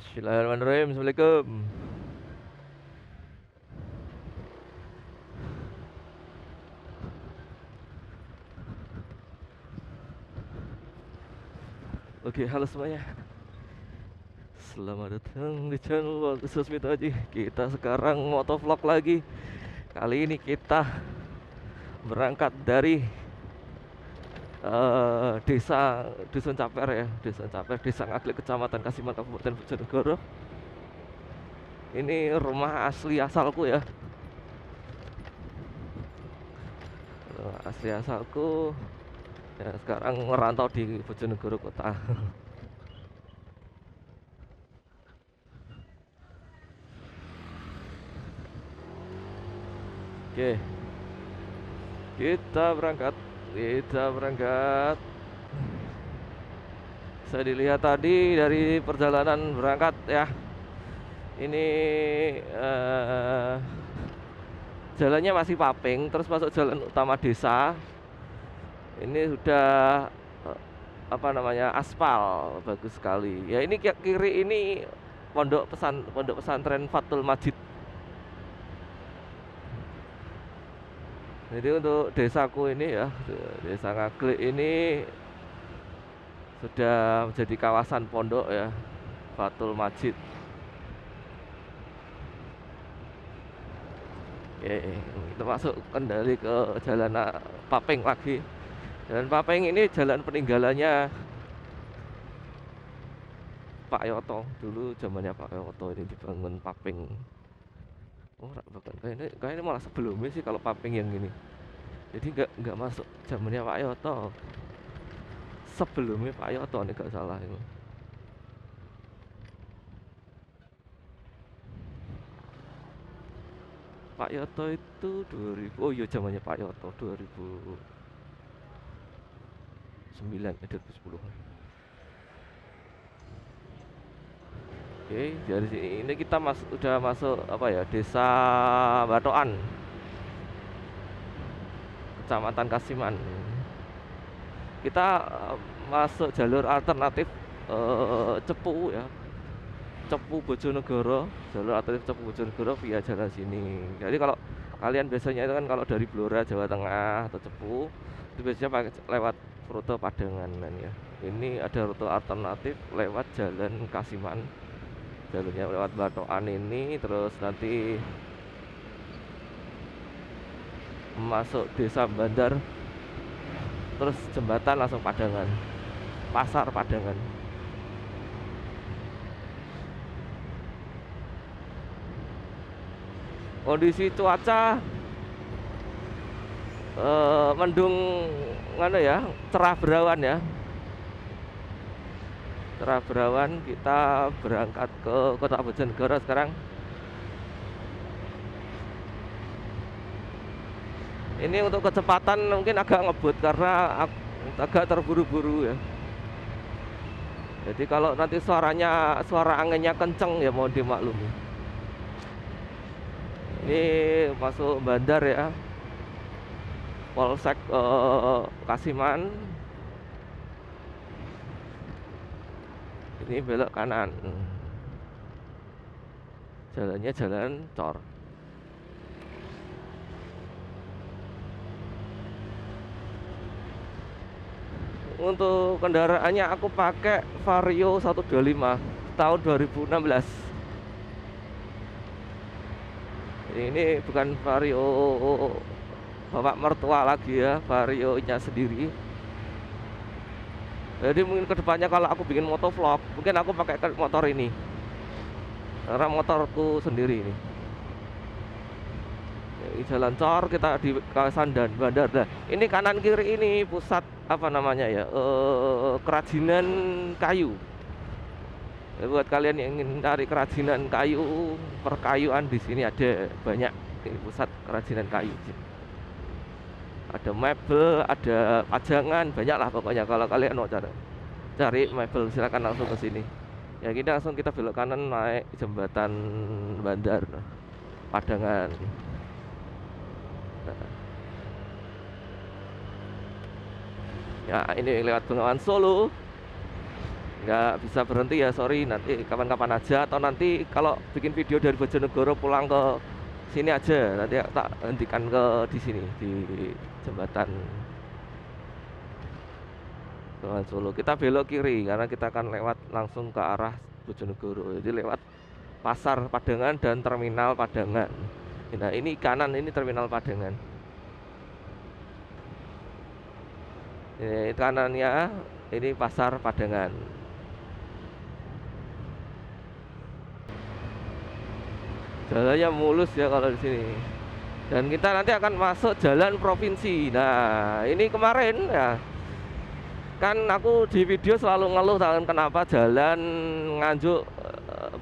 Bismillahirrahmanirrahim. Assalamualaikum. Oke, halo semuanya. Selamat datang di channel Khusus Mitaji. Kita sekarang motovlog lagi. Kali ini kita berangkat dari desa Dusun Caper ya, Dusun Caper, Desa Ngaglik, Kecamatan Kasiman, Kabupaten Bojonegoro. Ini rumah asli asalku ya. Rumah asli asalku. Ya, sekarang merantau di Bojonegoro kota. Oke, kita berangkat. Kita berangkat. Bisa dilihat tadi dari perjalanan berangkat ya. Ini jalannya masih paping, terus masuk jalan utama desa. Ini sudah apa namanya, aspal, bagus sekali. Ya ini kiri ini pondok pesantren Fathul Majid. Jadi untuk desaku ini ya, Desa Ngaglik ini sudah menjadi kawasan pondok ya, Fathul Majid. Oke, kita masuk kembali ke jalan Papeng lagi. Jalan Papeng ini jalan peninggalannya Pak Yoto. Dulu zamannya Pak Yoto ini dibangun Papeng. Oh, bahkan kayaknya malah sebelumnya sih kalau Papeng yang gini. Jadi nggak masuk zamannya Pak Yoto. Sebelumnya Pak Yoto nih nggak salah itu. Pak Yoto itu 2000. Oh iya, zamannya Pak Yoto 2009 2010. Oke, dari sini ini kita udah masuk apa ya, Desa Batoan, Kecamatan Kasiman. Kita masuk jalur alternatif Cepu ya, Cepu Bojonegoro, jalur alternatif Cepu Bojonegoro via jalan sini. Jadi kalau kalian biasanya itu kan kalau dari Blora Jawa Tengah atau Cepu itu biasanya pakai lewat rute Padangan kan ya. Ini ada rute alternatif lewat jalan Kasiman, jalurnya lewat Batoan ini, terus nanti masuk desa Bandar, terus jembatan langsung Padangan, pasar Padangan. Kondisi cuaca mendung, mana ya, cerah berawan ya, cerah berawan. Kita berangkat ke kota Bojonegoro sekarang. Ini untuk kecepatan mungkin agak ngebut karena agak terburu-buru ya. Jadi kalau nanti suara anginnya kenceng ya mohon dimaklumi. Ini masuk bandar ya, Polsek Kasiman. Ini belok kanan. Jalannya jalan cor. Untuk kendaraannya aku pakai Vario 125 tahun 2016. Ini bukan Vario bapak mertua lagi ya, Vario-nya sendiri. Jadi mungkin kedepannya kalau aku bikin motovlog, mungkin aku pakai motor ini, karena motorku sendiri ini. Ini jalan cor, kita di kawasan dan bandar. Nah, ini kanan kiri ini pusat apa namanya ya, kerajinan kayu. Ya, buat kalian yang ingin cari kerajinan kayu, perkayuan, di sini ada banyak. Ini pusat kerajinan kayu. Ada mebel, ada pajangan, banyak lah pokoknya. Kalau kalian mau cari mebel, silakan langsung ke sini. Ya kita langsung kita belok kanan naik jembatan Bandar Padangan. Ya ini lewat Bengawan Solo. nggak bisa berhenti ya, sorry, nanti kapan-kapan aja, atau nanti kalau bikin video dari Bojonegoro pulang ke sini aja, nanti tak hentikan ke di sini di jembatan Bengawan Solo. Kita belok kiri karena kita akan lewat langsung ke arah Bojonegoro, jadi lewat Pasar Padangan dan Terminal Padangan. Nah, ini kanan, ini Terminal Padangan. Ini kanannya, ini Pasar Padangan. Jalannya mulus ya kalau di sini. Dan kita nanti akan masuk jalan provinsi. Nah, ini kemarin ya, kan aku di video selalu ngeluh kenapa jalan Nganjuk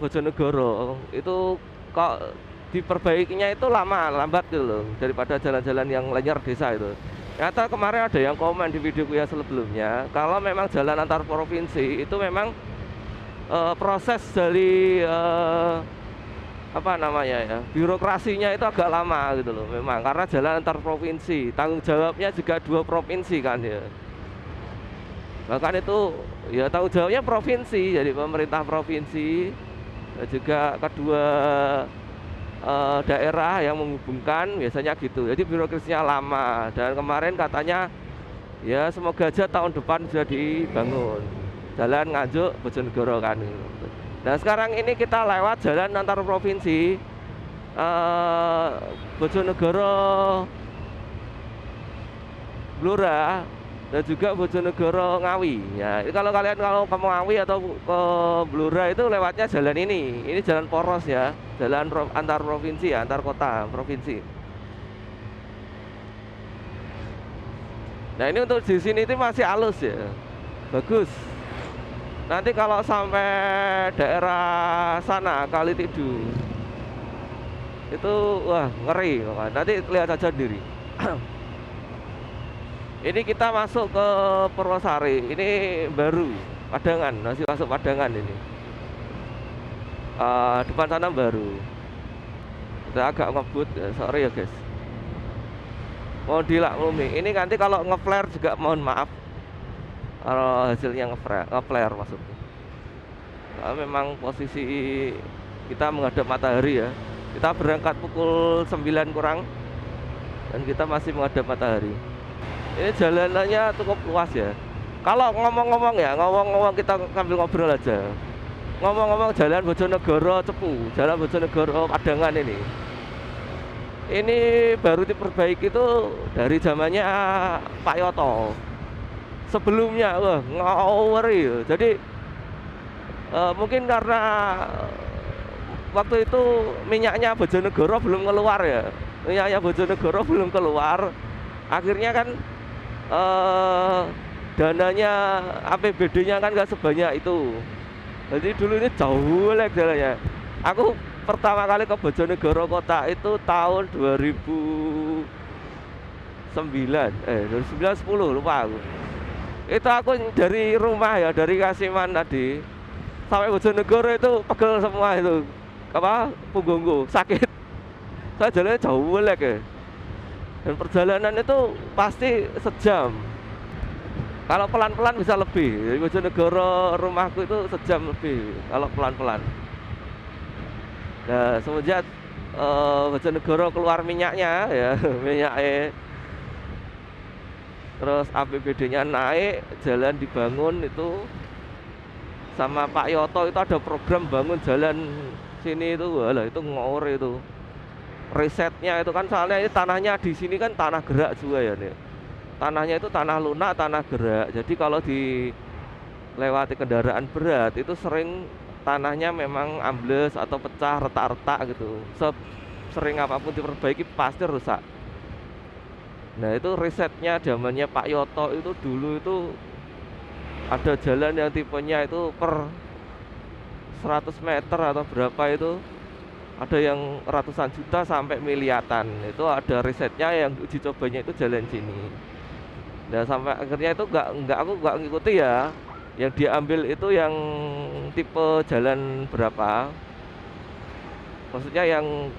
Bojonegoro itu kok diperbaikinya itu lambat gitu loh, daripada jalan-jalan yang lainnya desa itu. Ternyata kemarin ada yang komen di videoku ya sebelumnya, kalau memang jalan antar provinsi itu memang proses dari apa namanya ya, birokrasinya itu agak lama gitu loh memang, karena jalan antar provinsi, tanggung jawabnya juga 2 provinsi kan ya. Bahkan itu ya tanggung jawabnya provinsi, jadi pemerintah provinsi dan juga kedua daerah yang menghubungkan, biasanya gitu. Jadi birokrasinya lama, dan kemarin katanya ya semoga aja tahun depan sudah dibangun jalan Nganjuk Bojonegoro kan. Nah, sekarang ini kita lewat jalan antar provinsi Bojonegoro Blora dan juga Bojonegoro Ngawi. Ya, kalau kalian ke Ngawi atau ke Blora itu lewatnya jalan ini. Ini jalan poros ya, jalan antar provinsi ya, antar kota provinsi. Nah, ini untuk di sini itu masih halus ya, bagus. Nanti kalau sampai daerah sana Kali Tidung itu wah ngeri, nanti lihat aja sendiri. Ini kita masuk ke Purwosari, ini baru Padangan, masih masuk Padangan ini. Depan sana baru. Kita agak ngebut, sorry ya guys. Mau dilaklumi. Ini nanti kalau nge-flare juga mohon maaf. Kalau hasilnya nge-flare maksudnya. Nah, memang posisi kita menghadap matahari ya. Kita berangkat pukul 9 kurang dan kita masih menghadap matahari. Ini jalanannya cukup luas ya. Kalau ngomong-ngomong ya, ngomong-ngomong kita sambil ngobrol aja. Ngomong-ngomong jalan Bojonegoro Cepu, jalan Bojonegoro Padangan ini. Ini baru diperbaiki itu dari zamannya Pak Yoto. Sebelumnya wah ngawur ya. Jadi mungkin karena waktu itu minyaknya Bojonegoro belum keluar ya. Minyaknya Bojonegoro belum keluar. Akhirnya kan dananya APBD-nya kan nggak sebanyak itu. Jadi dulu ini jauh lagi jalannya. Aku pertama kali ke Bojonegoro kota itu tahun 2009 10 lupa aku. Itu aku dari rumah ya, dari Kasiman tadi sampai Bojonegoro itu pegel semua itu, apa, punggungku sakit. Saya jalannya jauh lagi. Dan perjalanan itu pasti sejam. Kalau pelan-pelan bisa lebih. Dari Bojonegoro rumahku itu sejam lebih kalau pelan-pelan. Nah, semenjak Bojonegoro keluar minyaknya ya, minyaknya, terus APBD-nya naik, jalan dibangun itu sama Pak Yoto itu ada program bangun jalan sini itu, walah itu ngawur itu. Risetnya itu kan soalnya ini tanahnya di sini kan tanah gerak juga ya nih. Tanahnya itu tanah lunak, tanah gerak. Jadi kalau dilewati kendaraan berat itu sering tanahnya memang ambles atau pecah, retak-retak gitu. Sering apapun diperbaiki pasti rusak. Nah, itu risetnya zamannya Pak Yoto itu dulu itu ada jalan yang tipenya itu per 100 meter atau berapa itu, ada yang ratusan juta sampai miliaran. Itu ada risetnya yang uji cobanya itu jalan sini. Nah, sampai akhirnya itu aku nggak ngikuti ya. Yang diambil itu yang tipe jalan berapa? Maksudnya yang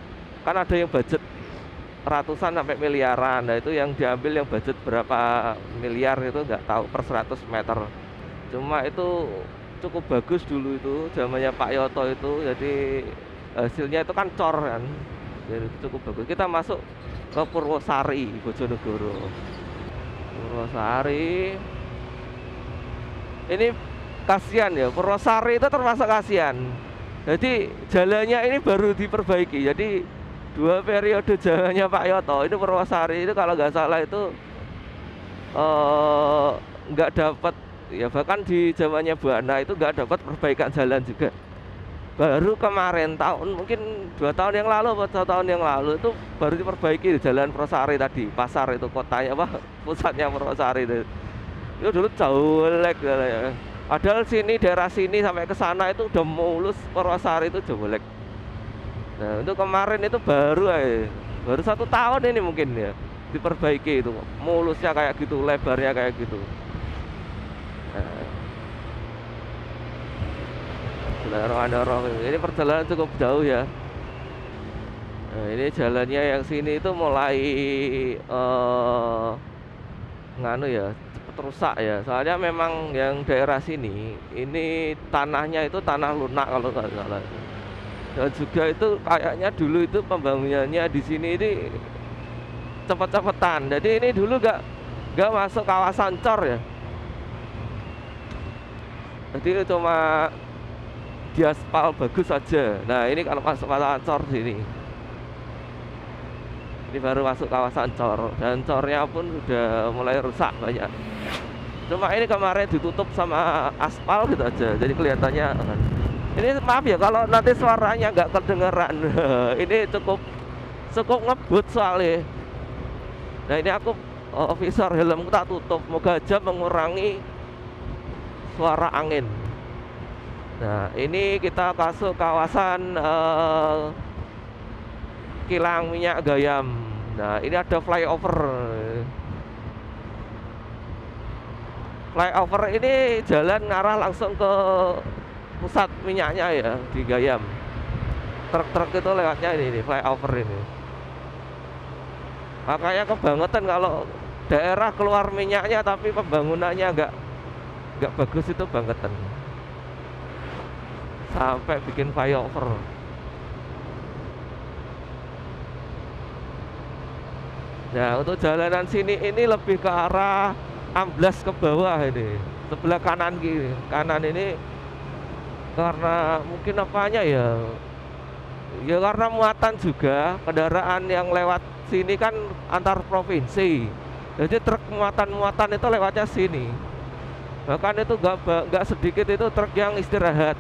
kan ada yang budget ratusan sampai miliaran. Nah, itu yang diambil yang budget berapa miliar itu nggak tahu, per 100 meter. Cuma itu cukup bagus dulu itu, zamannya Pak Yoto itu. Jadi hasilnya itu kan cor kan, jadi cukup bagus. Kita masuk ke Purwosari, Bojonegoro. Purwosari, ini kasihan ya, Purwosari itu termasuk kasihan. Jadi jalannya ini baru diperbaiki. Jadi 2 periode jalannya Pak Yoto itu Purwosari itu kalau nggak salah itu eh, nggak dapat ya, bahkan di zamannya Bu Ana itu nggak dapat perbaikan jalan juga. Baru kemarin tahun mungkin 2 tahun yang lalu atau 1 tahun yang lalu itu baru diperbaiki jalan Purwosari tadi, pasar itu kotanya apa pusatnya Purwosari itu dulu jauh jelek ya. Padahal sini daerah sini sampai ke sana itu udah mulus, Purwosari itu jelek. Nah untuk kemarin itu baru 1 tahun ini mungkin ya diperbaiki itu, mulusnya kayak gitu, lebarnya kayak gitu. Ini perjalanan cukup jauh ya. Nah, ini jalannya yang sini itu mulai nganu ya, cepet rusak ya. Soalnya memang yang daerah sini ini tanahnya itu tanah lunak kalau nggak salah. Dan juga itu kayaknya dulu itu pembangunannya di sini ini cepet-cepetan. Jadi ini dulu nggak masuk kawasan cor ya. Jadi ini cuma diaspal bagus saja. Nah ini kalau masuk kawasan cor sini, ini baru masuk kawasan cor, dan cornya pun sudah mulai rusak banyak. Cuma ini kemarin ditutup sama aspal gitu aja, jadi kelihatannya ini, maaf ya kalau nanti suaranya nggak kedengeran. Ini cukup ngebut soalnya. Nah ini aku visor helmku tak tutup, moga aja mengurangi suara angin. Nah ini kita masuk kawasan kilang minyak Gayam. Nah ini ada flyover. Flyover ini jalan ngarah langsung ke pusat minyaknya ya di Gayam. Truk-truk itu lewatnya ini flyover ini. Makanya kebangetan kalau daerah keluar minyaknya tapi pembangunannya nggak bagus, itu bangetan. Sampai bikin flyover. Nah untuk jalanan sini ini lebih ke arah amblas ke bawah ini, sebelah kanan kiri. Kanan ini karena mungkin apanya ya karena muatan juga, kendaraan yang lewat sini kan antar provinsi, jadi truk muatan itu lewatnya sini. Bahkan itu nggak sedikit itu truk yang istirahat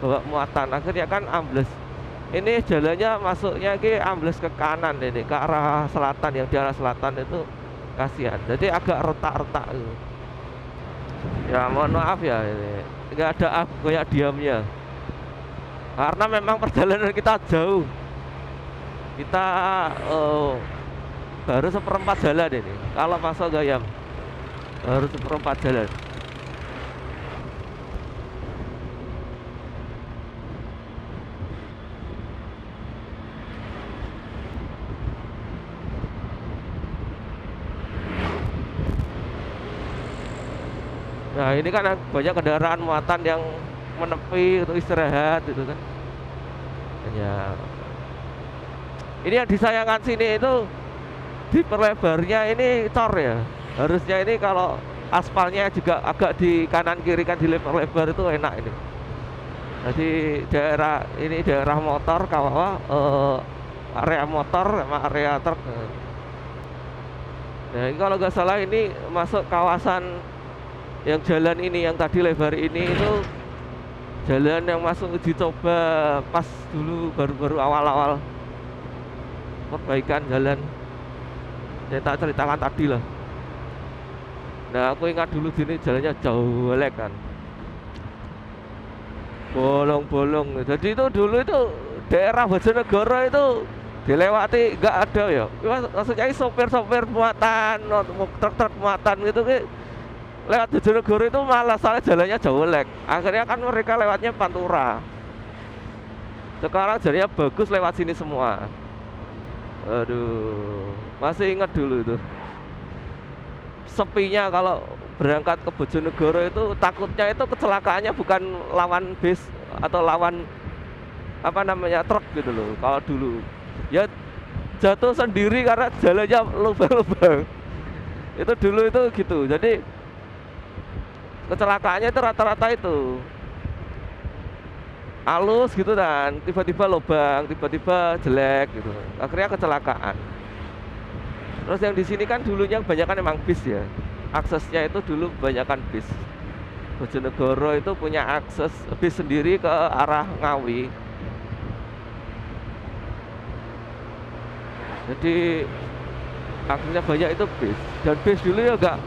bawa muatan, akhirnya kan ambles. Ini jalannya masuknya ke ambles ke kanan ini, ke arah selatan, yang di arah selatan itu kasihan, jadi agak retak-retak gitu. Ya mohon maaf ya, ini nggak ada kayak diamnya, karena memang perjalanan kita jauh. Kita baru 1/4 jalan ini, kalau masuk Gayam baru 1/4 jalan. Nah ini kan banyak kendaraan muatan yang menepi untuk istirahat gitu kan. Ya. Ini yang disayangkan sini itu diperlebarnya ini cor ya. Harusnya ini kalau aspalnya juga agak di kanan kiri kan dilebar-lebar, itu enak ini. Jadi daerah motor, area motor sama area truk. Nah ini kalau nggak salah ini masuk kawasan yang jalan ini, yang tadi lebar ini itu jalan yang masuk uji coba pas dulu baru-baru awal-awal perbaikan jalan yang tak ceritakan tadi lah. Nah aku ingat dulu sini jalannya jauh jelek kan, bolong-bolong. Jadi itu dulu itu daerah Bojonegoro itu dilewati nggak ada ya, maksudnya sopir-sopir muatan, truk-truk muatan gitu lewat Bojonegoro itu malah, soalnya jalannya jauh jelek. Akhirnya kan mereka lewatnya Pantura. Sekarang jalannya bagus, lewat sini semua. Aduh, masih ingat dulu itu sepinya kalau berangkat ke Bojonegoro itu takutnya itu kecelakaannya bukan lawan bis atau lawan apa namanya truk gitu loh. Kalau dulu ya jatuh sendiri karena jalannya lubang-lubang. Itu dulu itu gitu. Jadi kecelakaannya itu rata-rata itu halus gitu dan tiba-tiba lubang, tiba-tiba jelek gitu. Akhirnya kecelakaan. Terus yang di sini kan dulunya kebanyakan emang bis ya. Aksesnya itu dulu kebanyakan bis. Bojonegoro itu punya akses bis sendiri ke arah Ngawi. Jadi akhirnya banyak itu bis. Dan bis dulu ya enggak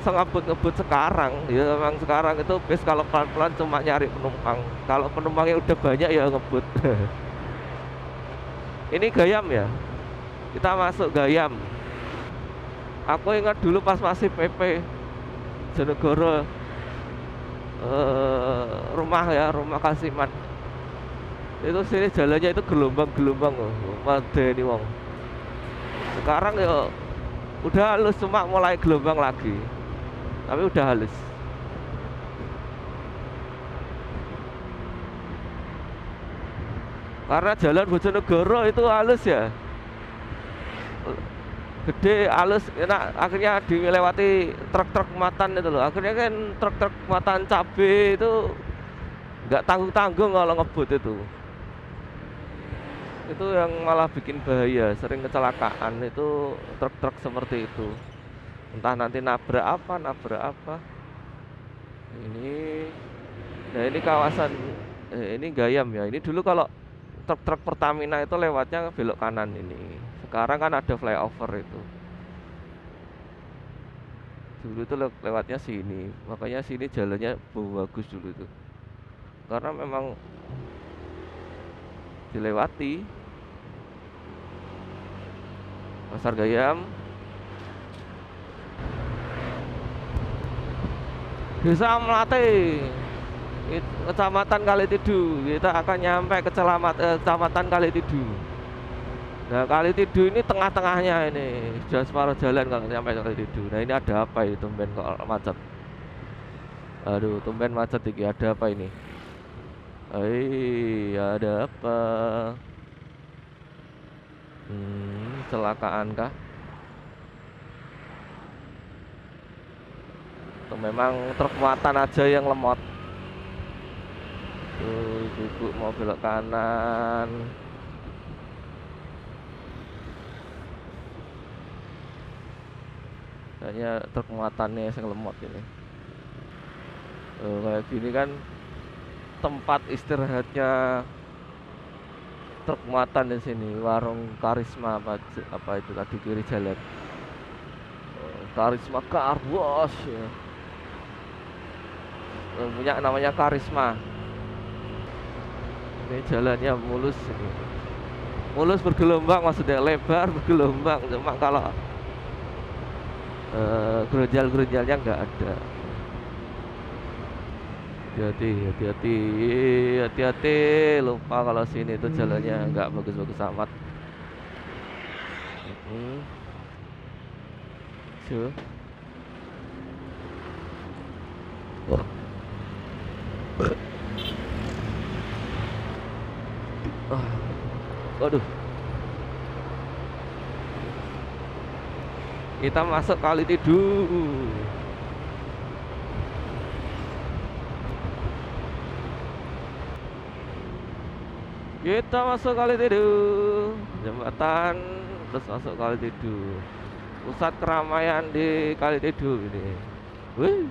sengebut-ngebut sekarang. Ya memang sekarang itu bis kalau pelan-pelan cuma nyari penumpang. Kalau penumpangnya udah banyak ya ngebut. Ini Gayam ya. Kita masuk Gayam. Aku ingat dulu pas masih PP Bojonegoro, rumah ya, rumah Kasiman. Itu sini jalannya itu gelombang-gelombang loh, madeni wong. Sekarang ya udah halus, cuma mulai gelombang lagi. Tapi udah halus. Karena jalan Bojonegoro itu halus ya. Gede, halus, enak, akhirnya dilewati truk-truk muatan itu loh. Akhirnya kan truk-truk muatan cabai itu nggak tanggung-tanggung kalau ngebut itu. Itu yang malah bikin bahaya, sering kecelakaan itu truk-truk seperti itu. Entah nanti nabrak apa. Ini, nah ini kawasan, ini Gayam ya. Ini dulu kalau truk-truk Pertamina itu lewatnya belok kanan ini. Sekarang kan ada flyover itu. Dulu itu lewatnya sini. Makanya sini jalannya bagus dulu itu. Karena memang dilewati. Pasar Gayam. Desa Melati, Kecamatan Kalitidu. Kita akan nyampe ke Kecamatan Kalitidu. Nah, Kalitidu ini tengah-tengahnya ini, sudah separuh jalan kalau sampai Kalitidu. Nah, ini ada apa ini tumben kok macet? Aduh, tumben macet iki, ada apa ini? Ada apa? Kecelakaan kah? Itu memang truk muatan aja yang lemot. Tuh, ibu mau belok kanan. Kayaknya truk muatannya yang lemot ini. Kayak gini kan tempat istirahatnya truk muatan di sini, warung Karisma apa itu tadi kiri jalan. Karisma Car Wash ya. Punya namanya Karisma. Ini jalannya mulus ini. Mulus bergelombang, maksudnya lebar bergelombang, cuma kalau gerunjal-gerunjalnya nggak ada. Hati-hati, lupa kalau sini itu jalannya nggak bagus-bagus amat. Sure. Waduh. Kita masuk Kalitidu. Kita masuk Kalitidu. Jembatan terus masuk Kalitidu. Pusat keramaian di Kalitidu ini. Wih.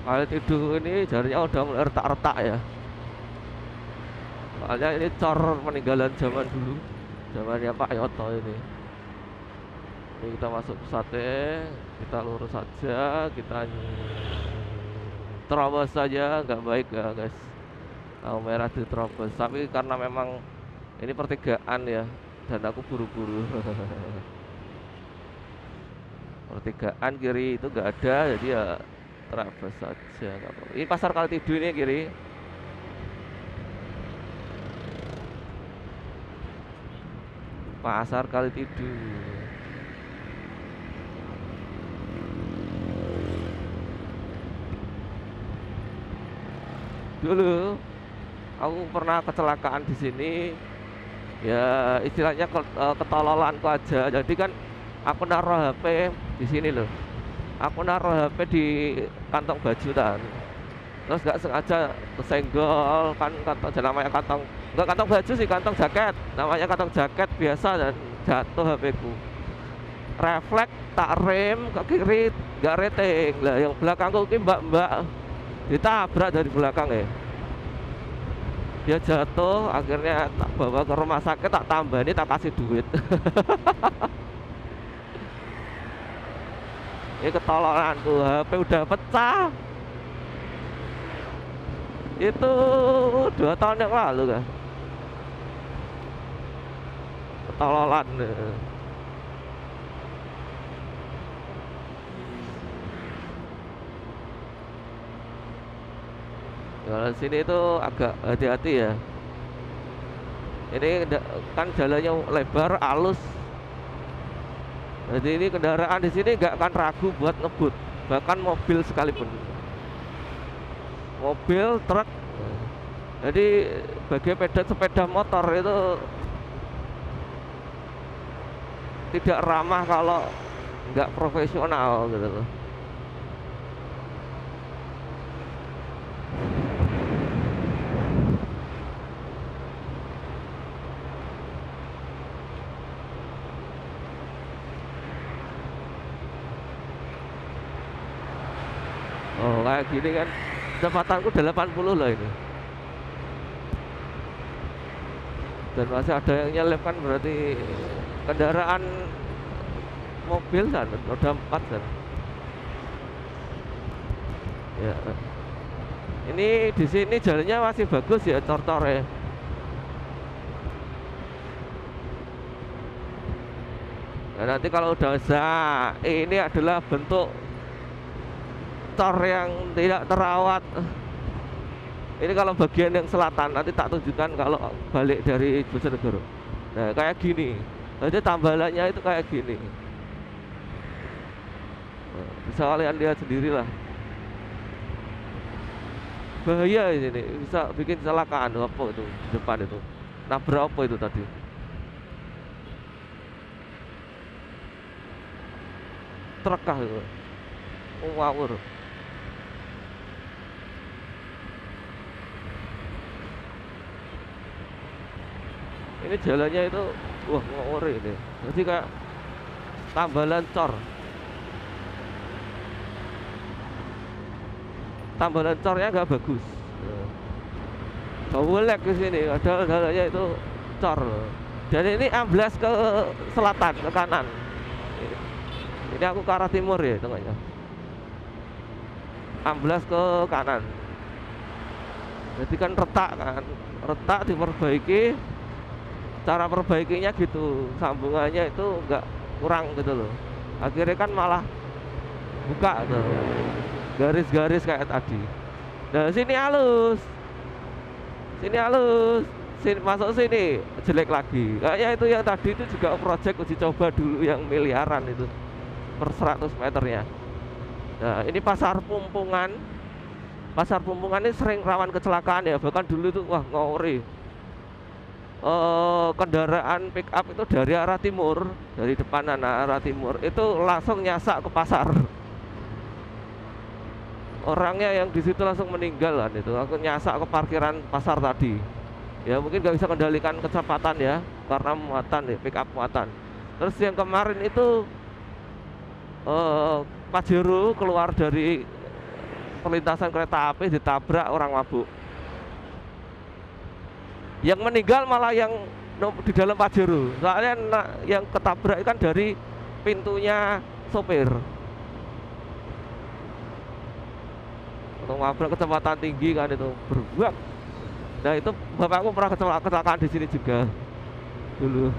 Kalitidu ini jaraknya udah mulai retak-retak ya. Soalnya ini cor peninggalan zaman dulu, zamannya Pak Yoto ini. Ini kita masuk pusatnya, kita lurus saja, kita terobos saja, nggak baik ya guys. Lampu merah diterobos, tapi karena memang ini pertigaan ya, dan aku buru-buru. Pertigaan kiri itu nggak ada, jadi ya terabas saja. Ini pasar Kaltidu ini kiri. Pasar Kaltidu. Dulu aku pernah kecelakaan di sini. Ya istilahnya ketololanku aja. Jadi kan aku naruh HP di sini loh. Aku naruh HP di kantong baju dan terus nggak sengaja kesenggol kan kantong, namanya kantong, nggak kantong baju sih, kantong jaket, namanya kantong jaket biasa, dan jatuh HP ku. Refleks tak rem ke kiri, nggak rating lah, yang belakangku ini mbak ditabrak dari belakang ya. Dia jatuh, akhirnya tak bawa ke rumah sakit, tak tambah ini, tak kasih duit. Ini ketololanku, HP udah pecah. Itu 2 tahun yang lalu kan. Ketololan. Kalau sini itu agak hati-hati ya. Ini kan jalannya lebar, halus. Jadi ini kendaraan di sini nggak akan ragu buat ngebut, bahkan mobil sekalipun. Mobil, truk. Jadi bagi sepeda motor itu tidak ramah kalau nggak profesional gitu loh. Oh kayak gini kan, kecepatanku 80 loh ini. Dan masih ada yang nyelip kan, berarti kendaraan mobil kan, roda 4 kan. Ya. Ini di sini jalannya masih bagus ya, cor-cor ya. Nah, nanti kalau udah ini adalah bentuk cor yang tidak terawat. Ini kalau bagian yang selatan, nanti tak tunjukkan kalau balik dari Bojonegoro. Nah kayak gini, nanti tambalannya itu kayak gini. Nah, bisa kalian lihat sendirilah. Bahaya ini, bisa bikin kecelakaan. Apa itu di depan itu, nabrak apa itu tadi? Truk kah itu? Ngawur. Ini jalannya itu wah ngawur ini. Jadi kayak tambalan cor. Tambalan cornya nggak bagus. Bolek ke sini, padahal jalannya itu cor. Dan ini amblas ke selatan, ke kanan. Ini aku ke arah timur ya tengahnya. Amblas ke kanan. Jadi kan retak diperbaiki. Cara perbaikinya gitu, sambungannya itu enggak kurang gitu loh. Akhirnya kan malah buka tuh, garis-garis kayak tadi. Nah sini halus, sini masuk sini jelek lagi. Kayaknya itu yang tadi itu juga project uji coba dulu yang miliaran itu per 100 meternya. Nah ini pasar Pumpungan. Pasar Pumpungan ini sering rawan kecelakaan ya. Bahkan dulu itu wah ngori. Kendaraan pick up itu dari arah timur, dari depan arah timur itu langsung nyasak ke pasar. Orangnya yang di situ langsung meninggal kan, itu aku nyasak ke parkiran pasar tadi. Ya mungkin nggak bisa kendalikan kecepatan ya, karena muatan ya, pick up muatan. Terus yang kemarin itu Pajero keluar dari perlintasan kereta api ditabrak orang mabuk. Yang meninggal malah yang di dalam Pajero. Soalnya yang ketabrak kan dari pintunya sopir. Untuk nabrak kecepatan tinggi kan itu berbuak. Nah itu bapakku pernah kecelakaan di sini juga dulu.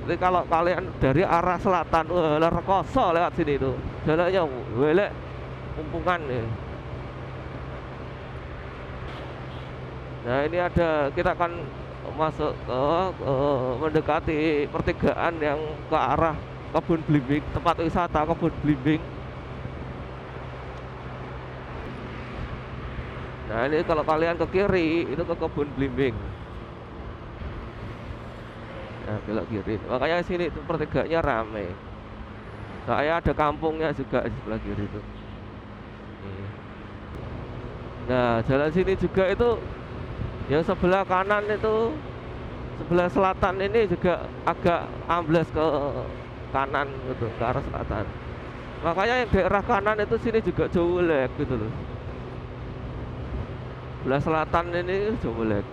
Jadi kalau kalian dari arah selatan, wah rekoso lewat sini tuh. Jalannya welek kumpungan nih. Nah ini ada, kita akan masuk ke mendekati pertigaan yang ke arah Kebun Blimbing, tempat wisata Kebun Blimbing. Nah ini kalau kalian ke kiri itu ke Kebun Blimbing. Nah belok kiri, makanya sini itu pertiganya rame. Saya ada kampungnya juga di sebelah kiri itu. Nah jalan sini juga itu, yang sebelah kanan itu, sebelah selatan ini juga agak amblas ke kanan gitu, ke arah selatan. Makanya yang daerah kanan itu sini juga jelek gitu loh. Sebelah selatan ini jelek.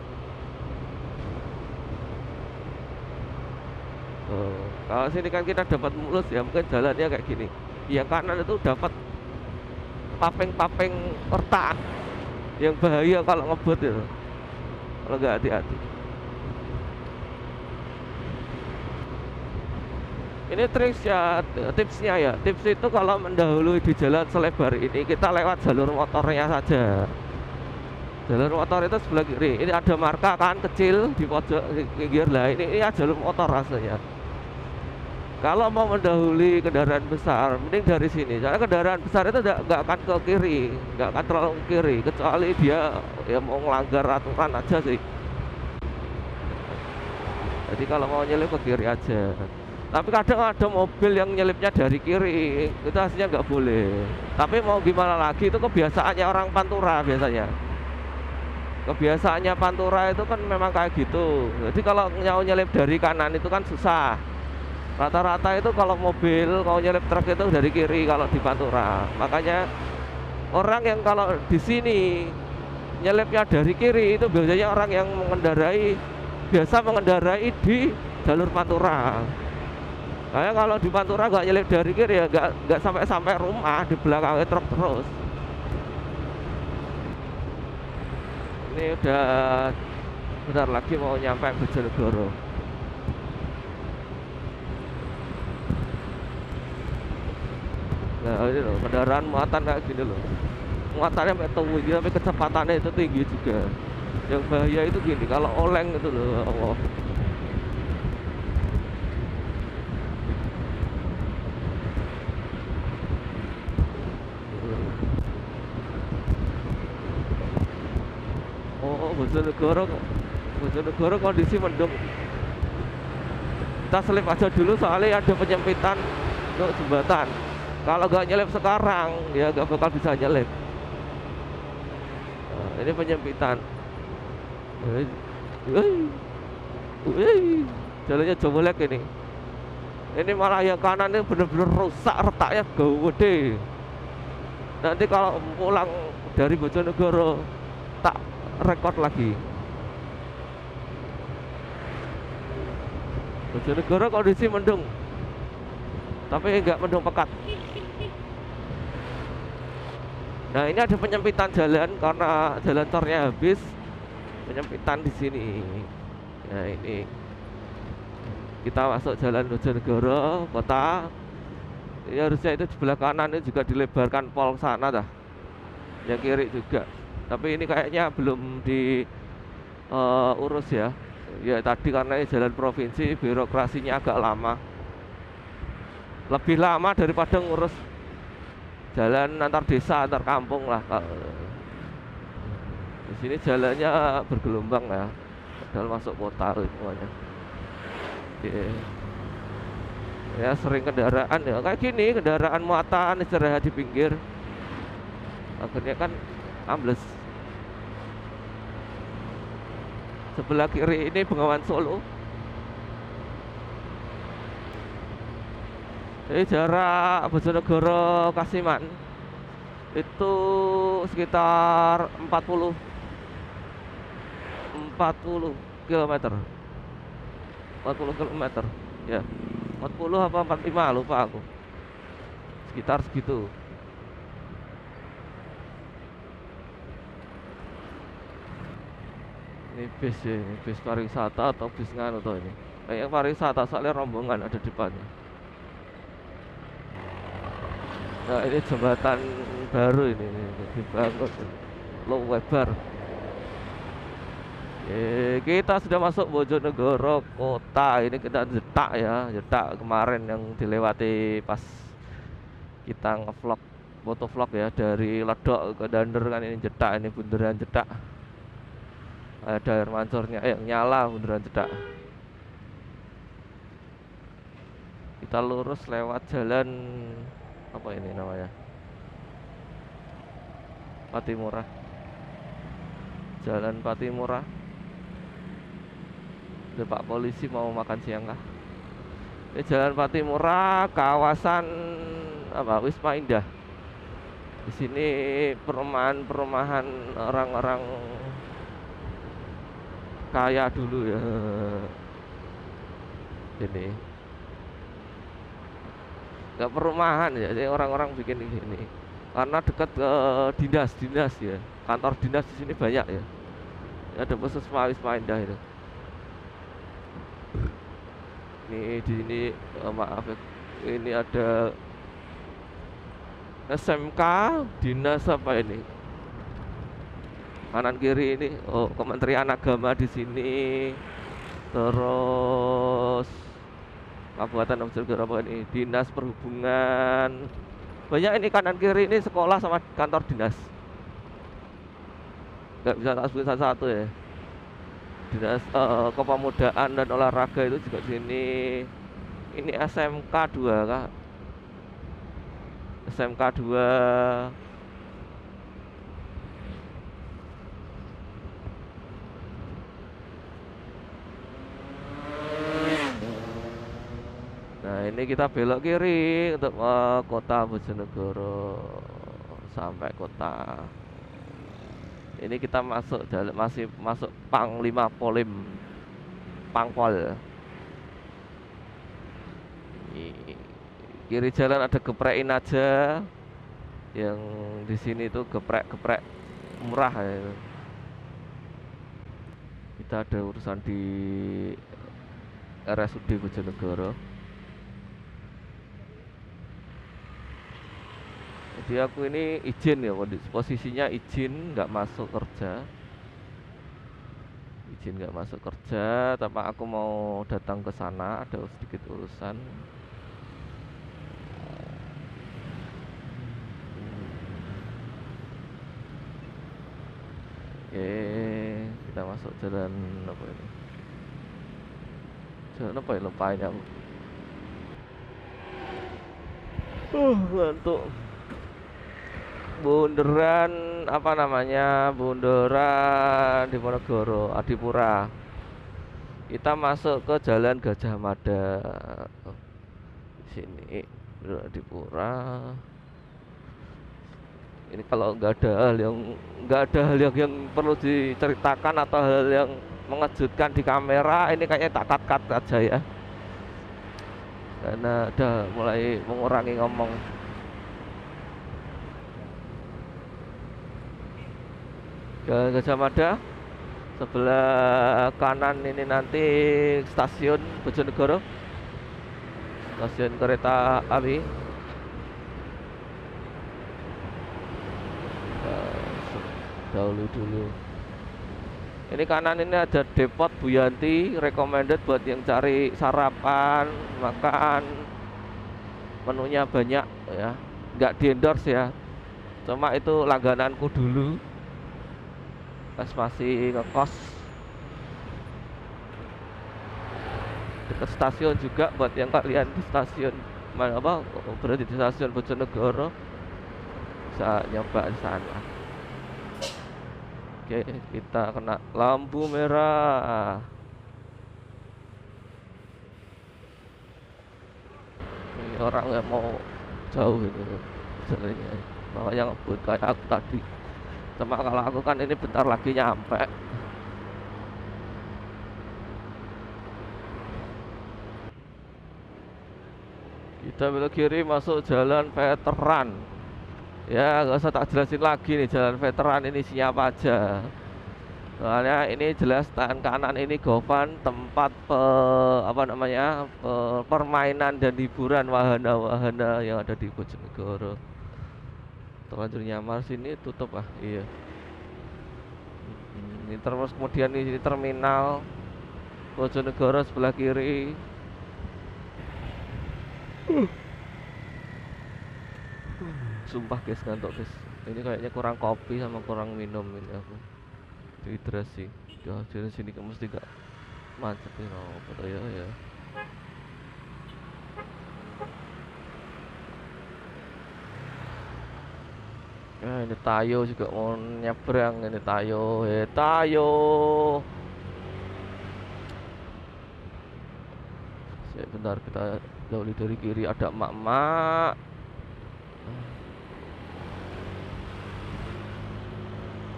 Kalau sini kan kita dapat mulus ya, mungkin jalannya kayak gini. Yang kanan itu dapat papeng-papeng retak yang bahaya kalau ngebut itu, kalau nggak hati-hati. Ini tipsnya ya. Tips itu kalau mendahului di jalan selebar ini, kita lewat jalur motornya saja. Jalur motor itu sebelah kiri. Ini ada marka kan kecil di pojok pinggir lah. Ini ya jalur motor rasanya. Kalau mau mendahului kendaraan besar, mending dari sini. Karena kendaraan besar itu nggak akan ke kiri, nggak akan terlalu ke kiri, kecuali dia ya mau melanggar aturan aja sih. Jadi kalau mau nyelip ke kiri aja. Tapi kadang ada mobil yang nyelipnya dari kiri, itu aslinya nggak boleh. Tapi mau gimana lagi, itu kebiasaannya orang Pantura biasanya. Kebiasaannya Pantura itu kan memang kayak gitu. Jadi kalau mau nyelip dari kanan itu kan susah. Rata-rata itu kalau mobil, kalau nyelip truk itu dari kiri kalau di Pantura. Makanya orang yang kalau di sini nyelipnya dari kiri itu biasanya orang yang biasa mengendarai di jalur Pantura. Kayak kalau di Pantura nggak nyelip dari kiri ya nggak sampai rumah, di belakangnya truk terus. Ini udah bentar lagi mau nyampe Bojonegoro. Nah ini loh, kendaraan muatan kayak gini loh, muatannya sampai tinggi, tapi kecepatannya itu tinggi juga. Yang bahaya itu gini, kalau oleng itu loh, Allah. Oh, Bojonegoro kondisi mendung. Kita selip aja dulu soalnya ada penyempitan untuk jembatan. Kalau nggak nyelip sekarang, ya nggak bakal bisa nyelip. Nah, ini penyempitan. Jalannya jolek ini. Ini malah yang kanan ini bener-bener rusak, retaknya gede. Nanti kalau pulang dari Bojonegoro tak rekod lagi. Bojonegoro kondisi mendung, tapi nggak mendung pekat. Nah ini ada penyempitan jalan karena jalan tornya habis, penyempitan di sini. Nah ini kita masuk jalan Bojonegoro kota. Ini harusnya itu sebelah kanan ini juga dilebarkan pol sana dah, yang kiri juga. Tapi ini kayaknya belum diurus ya. Ya tadi karena ini jalan provinsi, birokrasinya agak lama. Lebih lama daripada ngurus jalan antar desa, antar kampung lah. Di sini jalannya bergelombang ya, padahal masuk kota semuanya. Ya sering kendaraan ya kayak gini, kendaraan muatan istirahat di pinggir, akhirnya kan ambles. Sebelah kiri ini Bengawan Solo. Jadi jarak Bojonegoro Kasiman itu sekitar 40 km. 40 km ya. 40 apa 45 lupa aku. Sekitar segitu. Ini bis ya, ini bis pariwisata atau bis nganu tuh ini. kayak pariwisata soalnya rombongan ada di depannya. Nah ini jembatan baru ini dibangun low lebar. Kita sudah masuk Bojonegoro kota. Ini kita jetak ya, jetak kemarin yang dilewati pas kita ngevlog, motovlog ya, dari Ledok ke Dander kan ini jetak, ini bundaran jetak. Ada air mancurnya, nyala bundaran jetak. Kita lurus lewat jalan apa ini namanya? Patimura. Jalan Patimura. Ada Pak polisi mau makan siang kah? Ini jalan Patimura, kawasan apa? Wisma Indah. Di sini perumahan orang-orang kaya dulu ya. Ini nggak perumahan ya, jadi orang-orang bikin di sini karena dekat ke dinas ya, kantor dinas di sini banyak ya. Ada Puskesmas Wisma Indah itu. Ini di sini maaf ya, ini ada SMK dinas apa ini? Kanan kiri ini Kementerian Agama di sini. Terus Kabupaten Bojonegoro apa ini? Dinas Perhubungan. Banyak ini kanan kiri ini sekolah sama kantor dinas. Nggak bisa tak sebut satu-satu ya. Dinas Kepemudaan dan Olahraga itu juga di sini. Ini SMK 2 kah? SMK 2. Nah ini kita belok kiri untuk kota Bojonegoro sampai kota. Ini kita masuk jalan, masih masuk Panglima Polim, Pangpol. Kiri jalan ada geprekin aja. Yang di sini tuh geprek murah ya. Kita ada urusan di RSUD Bojonegoro. Jadi aku ini izin ya, posisinya izin nggak masuk kerja. Izin nggak masuk kerja, tapi aku mau datang ke sana, ada sedikit urusan. Oke, kita masuk jalan apa ini? Jalan apa ya, lupa ini aku. Ngantuk. Bundaran apa namanya? Bundaran Diponegoro, Adipura. Kita masuk ke Jalan Gajah Mada. Sini Adipura. Ini kalau nggak ada hal yang perlu diceritakan atau hal yang mengejutkan di kamera, ini kayaknya tak cut aja ya. Karena udah mulai mengurangi ngomong. Jalan Gajah Mada, sebelah kanan ini nanti stasiun Bojonegoro, stasiun kereta api. Dahulu dulu. Ini kanan ini ada Depot Bu Yanti, recommended buat yang cari sarapan, makan. Menunya banyak ya, nggak di endorse ya. Cuma itu langgananku dulu. Pas masih ngekos. Dekat stasiun juga buat yang kalian di stasiun mana apa berarti di stasiun Bojonegoro bisa nyoba di sana. Oke, kita kena lampu merah. Ini orang yang mau jauh itu jalannya, makanya ngebut kayak aku tadi. Cuma kalau aku kan ini bentar lagi nyampe. Kita belok kiri masuk jalan veteran. Ya nggak usah tak jelasin lagi nih, jalan veteran ini siapa aja. Soalnya ini jelas tangan kanan ini Govan tempat apa namanya permainan dan hiburan wahana-wahana yang ada di Bojonegoro. Terlanjur nyamar sini tutup ah, iya. Ini terus kemudian ini terminal Bojonegoro sebelah kiri. Sumpah guys, ngantuk guys. Ini kayaknya kurang kopi sama kurang minum ini aku. Dehidrasi. Ya, jadi sini mesti gak macet nih, apa ya ya. Ya, ini Tayo juga mau nyebrang ini Tayo. Tayo. Bentar kita jauhi dari kiri ada emak-emak.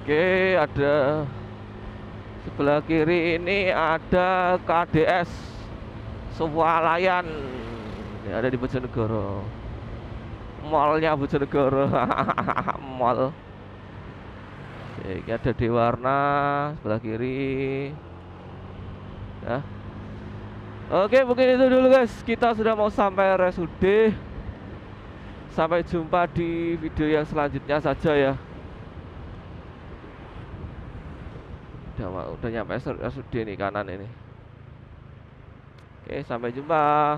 Oke, ada sebelah kiri ini ada KDS Swalayan yang ada di Bojonegoro. Mallnya Bojonegoro. Mall. Oke, ada Dewarna sebelah kiri. Ya. Oke, mungkin itu dulu guys. Kita sudah mau sampai RSUD. Sampai jumpa di video yang selanjutnya saja ya. Udah nyampe RSUD nih kanan ini. Oke, sampai jumpa.